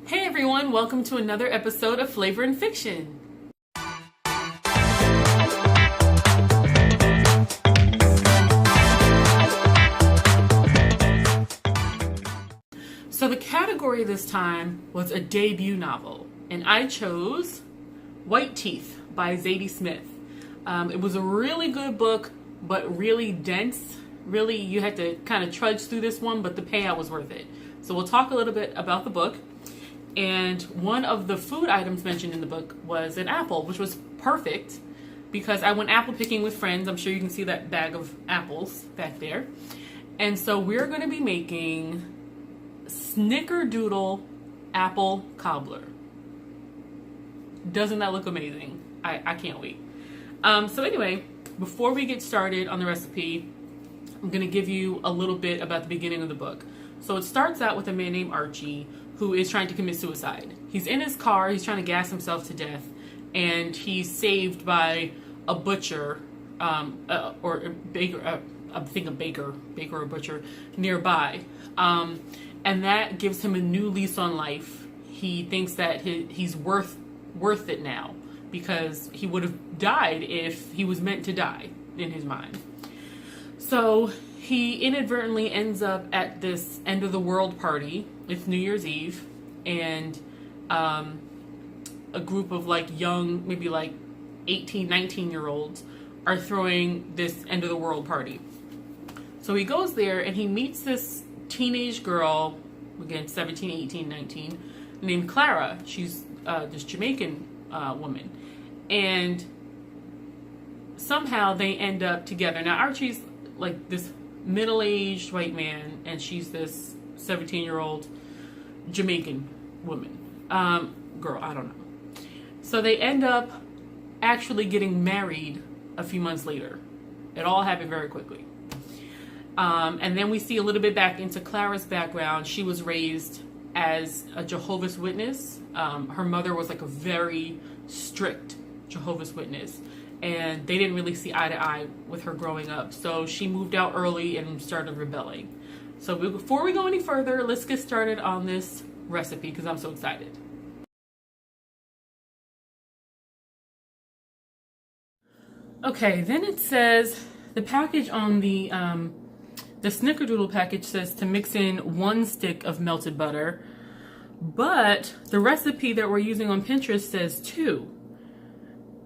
Hey everyone, welcome to another episode of Flavor and Fiction. So the category this time was a debut novel, and I chose White Teeth by Zadie Smith. It was a really good book, but really dense. Really, you had to kind of trudge through this one, but the payout was worth it. So we'll talk a little bit about the book. And one of the food items mentioned in the book was an apple, which was perfect because I went apple picking with friends. I'm sure you can see that bag of apples back there. And so we're going to be making Snickerdoodle apple cobbler. Doesn't that look amazing? I can't wait. So anyway, before we get started on the recipe, I'm going to give you a little bit about the beginning of the book. So it starts out with a man named Archie who is trying to commit suicide. He's in his car, he's trying to gas himself to death, and he's saved by a butcher, or a baker, I think a baker or butcher nearby. And that gives him a new lease on life. He thinks that he's worth it now because he would have died if he was meant to die in his mind. So he inadvertently ends up at this end of the world party. It's New Year's Eve, and a group of like young, maybe like 18, 19-year-olds are throwing this end of the world party. So he goes there and he meets this teenage girl, again 17, 18, 19, named Clara. She's this Jamaican woman, and somehow they end up together. Now Archie's like this middle-aged white man, and she's this 17-year-old Jamaican woman, girl, I don't know. So they end up actually getting married a few months later. It all happened very quickly. And then we see a little bit back into Clara's background. She was raised as a Jehovah's Witness. Her mother was like a very strict Jehovah's Witness, and they didn't really see eye to eye with her growing up. So she moved out early and started rebelling. So before we go any further, let's get started on this recipe because I'm so excited. Okay, then it says, the package on the Snickerdoodle package says to mix in 1 stick of melted butter, but the recipe that we're using on Pinterest says 2.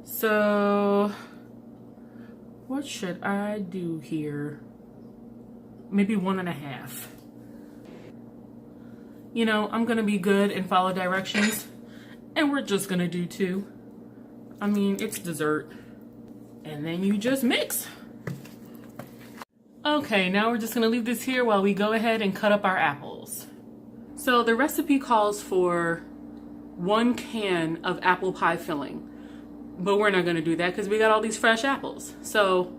So what should I do here? Maybe 1.5. You know, I'm gonna be good and follow directions, and we're just gonna do 2. I mean, it's dessert. And then you just mix. Okay, now we're just gonna leave this here while we go ahead and cut up our apples. So the recipe calls for 1 can of apple pie filling, but we're not gonna do that because we got all these fresh apples. So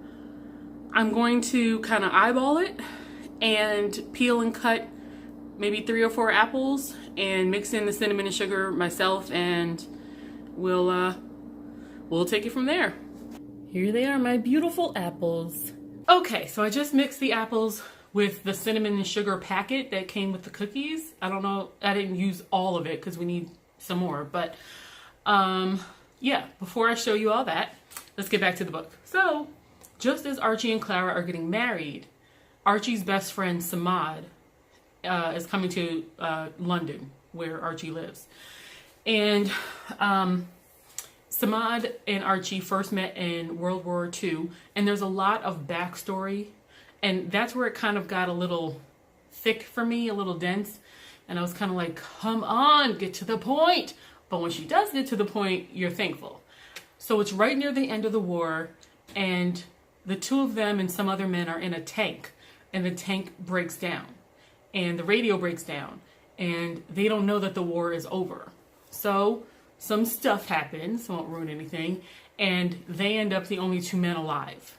I'm going to kind of eyeball it and peel and cut maybe 3 or 4 apples and mix in the cinnamon and sugar myself, and we'll take it from there. Here they are, my beautiful apples. Okay, so I just mixed the apples with the cinnamon and sugar packet that came with the cookies. I don't know, I didn't use all of it because we need some more, but yeah, before I show you all that, let's get back to the book. So just as Archie and Clara are getting married, Archie's best friend Samad is coming to London, where Archie lives. And Samad and Archie first met in World War II, and there's a lot of backstory, and that's where it kind of got a little thick for me, a little dense, and I was kind of like, come on, get to the point. But when she does get to the point, you're thankful. So it's right near the end of the war, and the 2 of them and some other men are in a tank, and the tank breaks down, and the radio breaks down, and they don't know that the war is over. So some stuff happens, won't ruin anything, and they end up the only 2 men alive.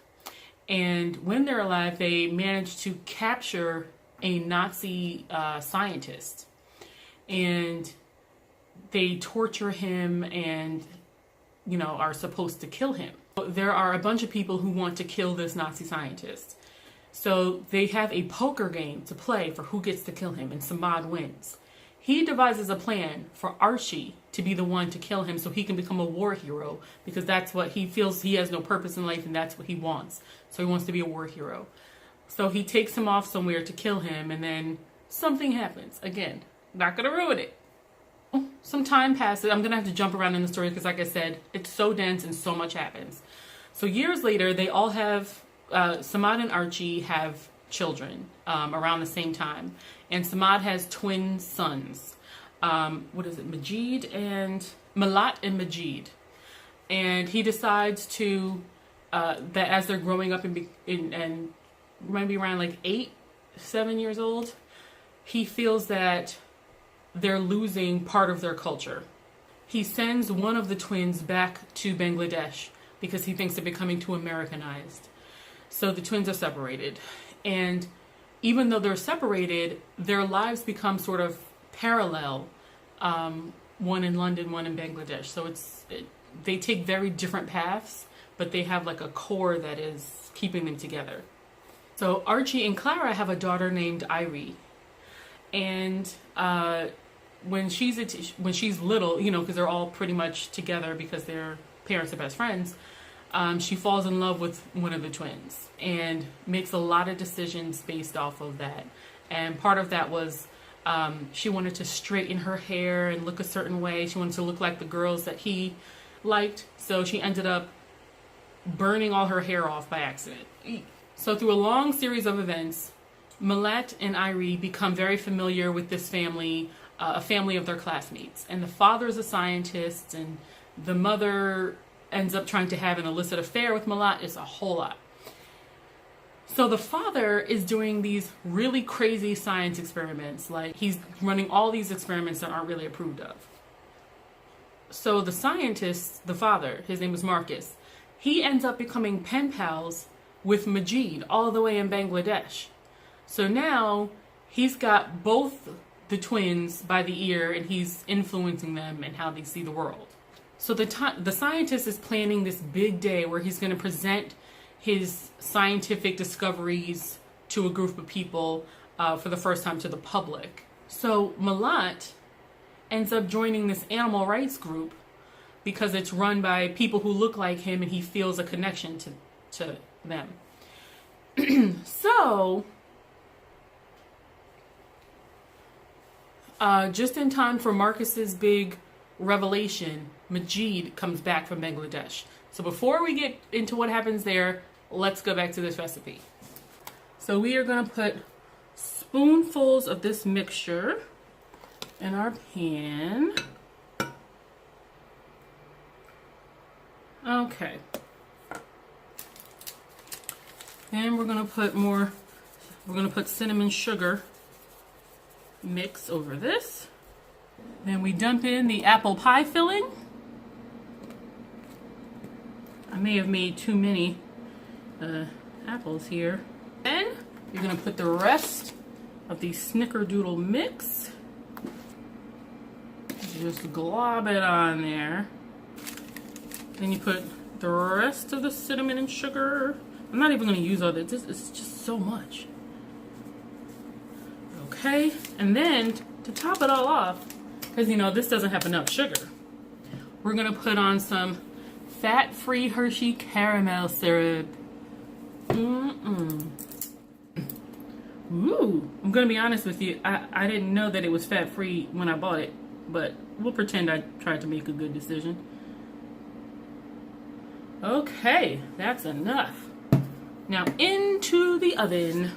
And when they're alive, they manage to capture a Nazi scientist, and they torture him and, you know, are supposed to kill him. There are a bunch of people who want to kill this Nazi scientist. So they have a poker game to play for who gets to kill him, and Samad wins. he devises a plan for Archie to be the one to kill him so he can become a war hero, because that's what he feels. He has no purpose in life and that's what he wants. So he wants to be a war hero. So he takes him off somewhere to kill him, and then something happens. Again, not going to ruin it. Some time passes. I'm going to have to jump around in the story because, like I said, it's so dense and so much happens. So years later, they all have, Samad and Archie have children around the same time. And Samad has twin sons. What is it? Malat and Majid. And he decides to, that as they're growing up and maybe around like 8-7 years old, he feels that they're losing part of their culture. He sends one of the twins back to Bangladesh because he thinks they're becoming too Americanized. So the twins are separated. And even though they're separated, their lives become sort of parallel. One in London, one in Bangladesh. So they take very different paths, but they have like a core that is keeping them together. So Archie and Clara have a daughter named Irie. And when she's little, you know, because they're all pretty much together because their parents are best friends, she falls in love with one of the twins and makes a lot of decisions based off of that. And part of that was she wanted to straighten her hair and look a certain way. She wanted to look like the girls that he liked. So she ended up burning all her hair off by accident. So through a long series of events, Malat and Irie become very familiar with this family, a family of their classmates. And the father is a scientist, and the mother ends up trying to have an illicit affair with Malat. It's a whole lot. So the father is doing these really crazy science experiments. Like, he's running all these experiments that aren't really approved of. So the scientist, the father, his name is Marcus, he ends up becoming pen pals with Majid all the way in Bangladesh. So now he's got both the twins by the ear, and he's influencing them and how they see the world. So the scientist is planning this big day where he's going to present his scientific discoveries to a group of people for the first time to the public. So Malat ends up joining this animal rights group because it's run by people who look like him, and he feels a connection to them. So just in time for Marcus's big revelation, Majid comes back from Bangladesh. So before we get into what happens there, let's go back to this recipe. So we are going to put spoonfuls of this mixture in our pan. Okay. And we're going to put cinnamon sugar mix over this. Then we dump in the apple pie filling. I may have made too many apples here. Then you're going to put the rest of the snickerdoodle mix. Just glob it on there. Then you put the rest of the cinnamon and sugar. I'm not even going to use all this. It's just so much. Okay, and then to top it all off, because you know this doesn't have enough sugar, we're going to put on some fat-free Hershey caramel syrup. Ooh, I'm going to be honest with you. I didn't know that it was fat-free when I bought it, but we'll pretend I tried to make a good decision. Okay, that's enough. Now into the oven.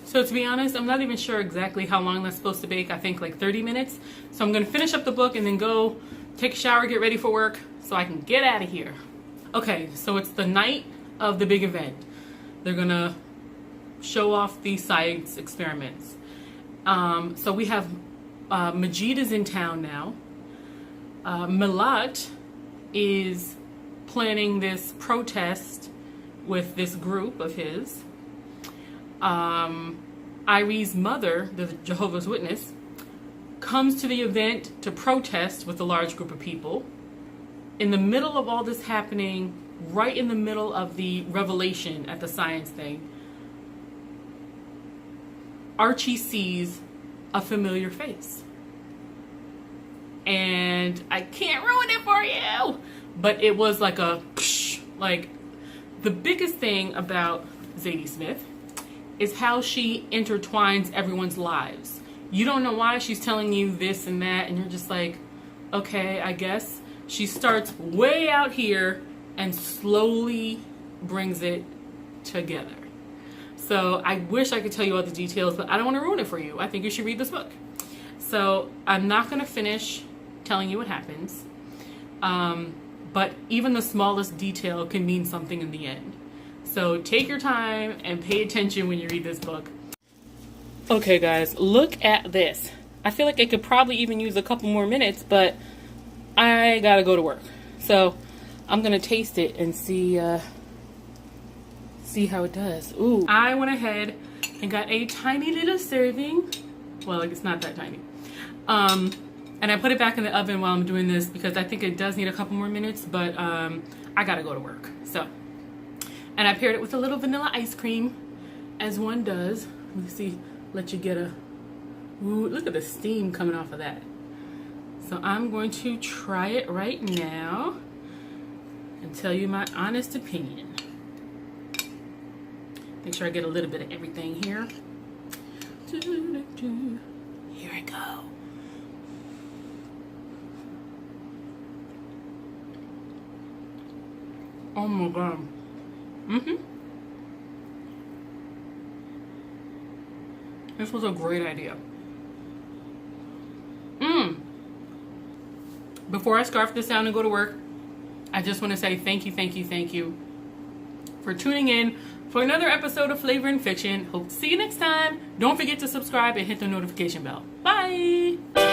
So to be honest, I'm not even sure exactly how long that's supposed to bake. I think like 30 minutes. So I'm going to finish up the book and then go take a shower, get ready for work so I can get out of here. Okay, so it's the night of the big event. They're going to show off the science experiments. So we have Majid is in town now. Malat is planning this protest with this group of his. Irie's mother, the Jehovah's Witness, comes to the event to protest with a large group of people. In the middle of all this happening, right in the middle of the revelation at the science thing, Archie sees a familiar face. And I can't ruin it for you, but it was like a psh, like the biggest thing about Zadie Smith is how she intertwines everyone's lives. You don't know why she's telling you this and that, and you're just like, okay, I guess. She starts way out here and slowly brings it together. So I wish I could tell you all the details, but I don't want to ruin it for you. I think you should read this book. So I'm not going to finish telling you what happens, but even the smallest detail can mean something in the end. So take your time and pay attention when you read this book. Okay guys, look at this. I feel like I could probably even use a couple more minutes, but I gotta go to work. So I'm gonna taste it and see how it does. Ooh, I went ahead and got a tiny little serving. Well, like it's not that tiny. And I put it back in the oven while I'm doing this because I think it does need a couple more minutes, but I gotta go to work. So, and I paired it with a little vanilla ice cream, as one does. Let me see, let you get a, ooh, look at the steam coming off of that. So I'm going to try it right now and tell you my honest opinion. Make sure I get a little bit of everything here. Here I go. Oh my God. This was a great idea. Before I scarf this down and go to work, I just want to say thank you for tuning in for another episode of Flavor and Fiction. Hope to see you next time. Don't forget to subscribe and hit the notification bell. Bye!